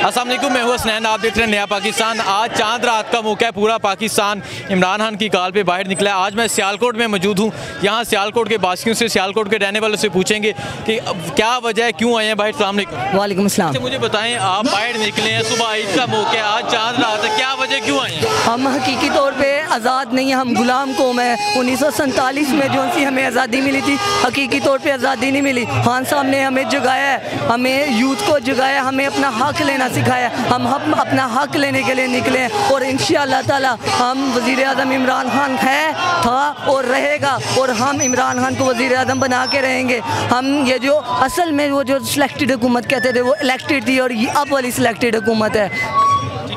अस्सलाम वालेकुम, मैं हूं हसनैन, आप देख रहे हैं नया पाकिस्तान। आज चांद रात का मौका है, पूरा पाकिस्तान इमरान खान की कॉल पे बाहर निकला है। आज मैं सियालकोट में मौजूद हूं। यहाँ सियालकोट के बासियों से, सियालकोट के रहने वालों से पूछेंगे कि क्या वजह है, क्यों आए हैं बाहर। अस्सलाम वालेकुम। वालेकुम अस्सलाम। अच्छा, मुझे बताएं, आप बाहर निकले हैं, सुबह ईद का मौका है, आज चांद रात है, क्या वजह, क्यों आए हैं? हम हकीकी तौर पे आज़ाद नहीं हैं, हम गुलाम कौम है। 1947 में जो सी हमें आज़ादी मिली थी, हकीकी तौर पे आज़ादी नहीं मिली। खान साहब ने हमें जगाया है, हमें यूथ को जगाया, हमें अपना हक लेना सिखाया। हम अपना हक लेने के लिए निकले हैं और इंशाअल्लाह ताला हम वज़ीर आज़म इमरान खान है, था और रहेगा, और हम इमरान खान को वज़ीर आज़म बना के रहेंगे। हम ये जो असल में वो जो सिलेक्टेड हुकूमत कहते थे, वो इलेक्टेड थी और ये अब वाली सिलेक्टेड हुकूमत है।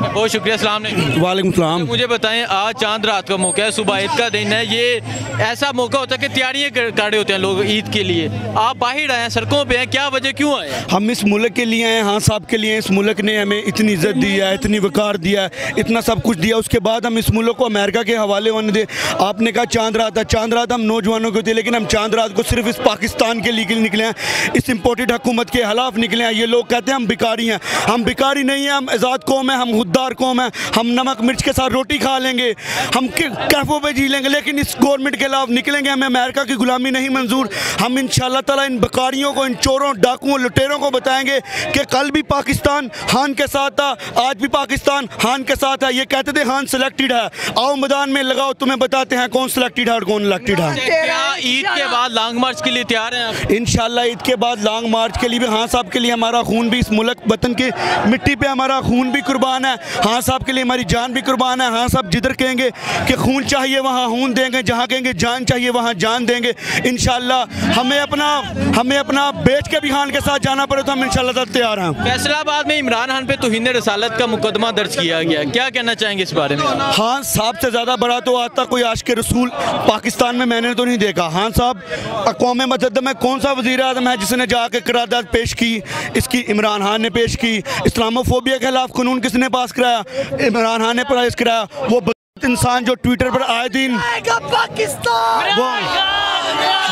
बहुत शुक्रिया। अस्सलाम वालेकुम। वालेकुम सलाम। मुझे बताएं, आज चांद रात का मौका है, सुबह ईद का दिन है, ये ऐसा मौका होता है कि तैयारियां कर रहे होते हैं लोग ईद के लिए। आप बाहर आए हैं, सड़कों पे हैं, क्या वजह, क्यों आए हैं? हम इस मुल्क के लिए हैं, हाँ साहब के लिए। इस मुल्क ने हमें इतनी इज्जत दी है, इतनी वकार दिया है, इतना सब कुछ दिया, उसके बाद हम इस मुल्क को अमेरिका के हवाले होने दे। आपने कहा चांद रात है, चांद रात हम नौजवानों को थे, लेकिन हम चांद रात को सिर्फ इस पाकिस्तान के लिए निकले हैं, इस इम्पोर्टेड हुकूमत के खिलाफ निकले हैं। ये लोग कहते हैं हम भिखारी हैं, हम भिखारी नहीं हैं, हम आज़ाद कौम है, हम खुददार कौम है, हम नमक मिर्च के साथ रोटी खा लेंगे, हम कैफों पे जी लेंगे, लेकिन इस गवर्नमेंट के खिलाफ निकलेंगे। हमें अमेरिका की गुलामी नहीं मंजूर। हम इंशाअल्लाह ताला इन भिखारियों को, इन चोरों, डाकुओं, लुटेरों को बताएंगे कि कल भी पाकिस्तान खान के साथ था, आज भी पाकिस्तान खान के साथ है। ये कहते थे खान सिलेक्टेड है, आओ मैदान में लगाओ, तुम्हें बताते हैं कौन सिलेक्टेड है और कौन इलेक्टेड है। क्या ईद के बाद लॉन्ग मार्च के लिए तैयार हैं आप? इंशाअल्लाह ईद के बाद लॉन्ग मार्च के लिए भी, हाँ साहब के लिए हमारा खून भी, इस मुल्क वतन के मिट्टी पे हमारा खून भी कुर्बान है, हाँ साहब के लिए हमारी जान भी कुर्बान है। हाँ साहब जिधर कहेंगे कि खून चाहिए वहाँ खून देंगे, जहाँ कहेंगे जान चाहिए वहाँ जान देंगे इंशाअल्लाह। हमें अपना बेच के भी खान के साथ जाना पड़े तो हम इंशाअल्लाह तैयार हैं। फैसलाबाद में इमरान खान पे तौहीन रसालत का मुकदमा दर्ज किया गया, क्या कहना चाहेंगे इस बारे में? खान साहब से ज़्यादा बड़ा तो आज तक कोई आशिक रसूल पाकिस्तान में मैंने तो नहीं देखा। खान साहब अक़वाम मुत्तहिदा में कौन सा वज़ीर आज़म है जिसने जाके करारदाद पेश की? इसकी इमरान खान ने पेश की। इस्लामोफोबिया के खिलाफ कानून किसने पास कराया? इमरान खान ने पास कराया। वो इंसान जो ट्विटर पर आए दिन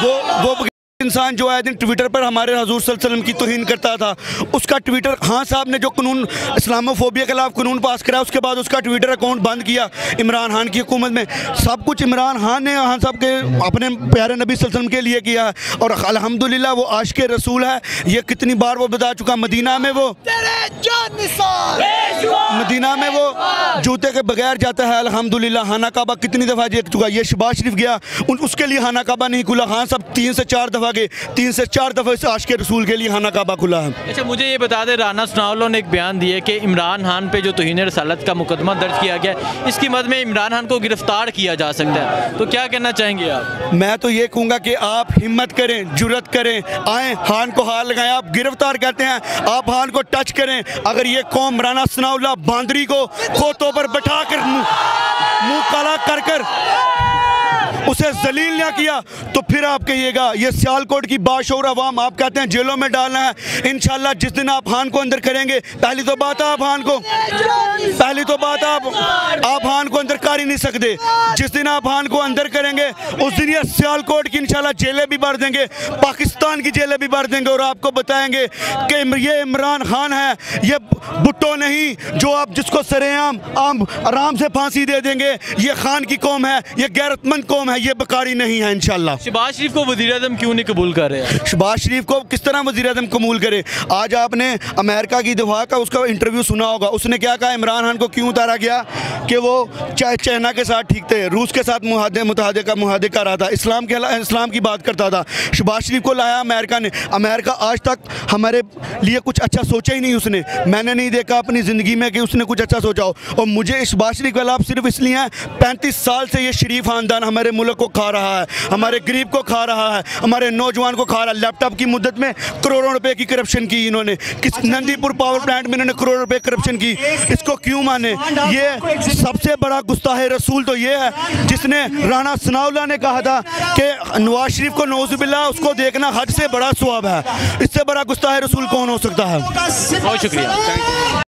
वो इंसान जो आए दिन ट्विटर पर हमारे हजूर सल्लल्लाहु अलैहि वसल्लम की तौहीन करता था, उसका ट्विटर, खान साहब ने जो कानून इस्लामोफोबिया के खिलाफ कानून पास कराया, उसके बाद उसका ट्विटर अकाउंट बंद किया इमरान खान की हुकूमत में। सब कुछ इमरान खान ने खान साहब के अपने प्यारे नबी सल्लल्लाहु अलैहि वसल्लम के लिए किया है, और अल्हम्दुलिल्लाह वो आशिक रसूल है। ये कितनी बार वो बता चुका, मदीना में वो जूते के बगैर जाता है, अल्हम्दुलिल्लाह। खाना काबा कितनी दफ़ा देख चुका। ये शहबाज शरीफ गया, उसके लिए खाना काबा नहीं खुला। खान साहब 3 से 4 दफ़ा गए, 3 से 4 दफ़ा इस आशिक रसूल के लिए खाना काबा खुला है। अच्छा, मुझे ये बता दें, राना सनाउल्लाह ने एक बयान दिया कि इमरान खान पे जो तौहीन रसालत का मुकदमा दर्ज किया गया, इसकी मद में इमरान खान को गिरफ्तार किया जा सकता है, तो क्या कहना चाहेंगे आप? मैं तो ये कहूँगा कि आप हिम्मत करें, जुर्रत करें, आएँ, खान को हाथ लगाएं। आप गिरफ्तार कहते हैं, आप खान को टच करें। अगर ये कौम राना सनाउल्लाह बांदरी को खोतों पर बैठा कर मुँह काला कर उसे जलील ना किया, तो फिर आप कहिएगा ये सियालकोट की बाशऊर अवाम, आप कहते हैं जेलों में डालना है। इंशाल्लाह जिस दिन आप खान को अंदर करेंगे, पहली तो बात आप खान को अंदर कर ही नहीं सकते। जिस दिन आप खान को अंदर करेंगे, उस दिन ये सियालकोट की इंशाल्लाह जेलें भी भर देंगे, पाकिस्तान की जेलें भी भर देंगे, और आपको बताएंगे कि ये इमरान खान है, ये भुट्टो नहीं जो आप जिसको सरेआम आराम से फांसी दे देंगे। ये खान की कौम है, ये गैरतमंद कौम है, ये बकारी नहीं है। इंशाल्लाह शहबाज शरीफ को वज़ीर आज़म क्यों नहीं कबूल कर रहे हैं? शहबाज शरीफ को किस तरह वज़ीर आज़म कबूल करे? आज आपने अमेरिका की दफा का उसका इंटरव्यू सुना होगा, उसने क्या कहा, इमरान खान को क्यों उतारा गया कि वो चाइना के साथ ठीक थे, रूस के साथ मुताहदे कर रहा था, इस्लाम की बात करता था। शहबाज शरीफ को लाया अमेरिका ने। अमेरिका आज तक हमारे लिए कुछ अच्छा सोचा ही नहीं उसने। मैंने नहीं देखा अपनी ज़िंदगी में कि उसने कुछ अच्छा सोचा हो। और मुझे शहबाज शरीफ के खिलाफ सिर्फ इसलिए है, 35 साल से ये शरीफ ख़ानदान हमारे मुल्क को खा रहा है, हमारे गरीब को खा रहा है, हमारे नौजवान को खा रहा है। लैपटॉप की मुद्दत में करोड़ों रुपए की करप्शन की इन्होंने, किस नंदीपुर पावर प्लांट में इन्होंने करोड़ों रुपए करप्शन की। इसको क्यों माने? ये सबसे बड़ा गुस्ताह रसूल तो ये है जिसने राना सनाउल्लाह ने कहा था कि नवाज शरीफ को नौजुबिल्लाह उसको देखना हज से बड़ा सवाब है। इससे बड़ा गुस्ताह रसूल कौन हो सकता है? बहुत शुक्रिया।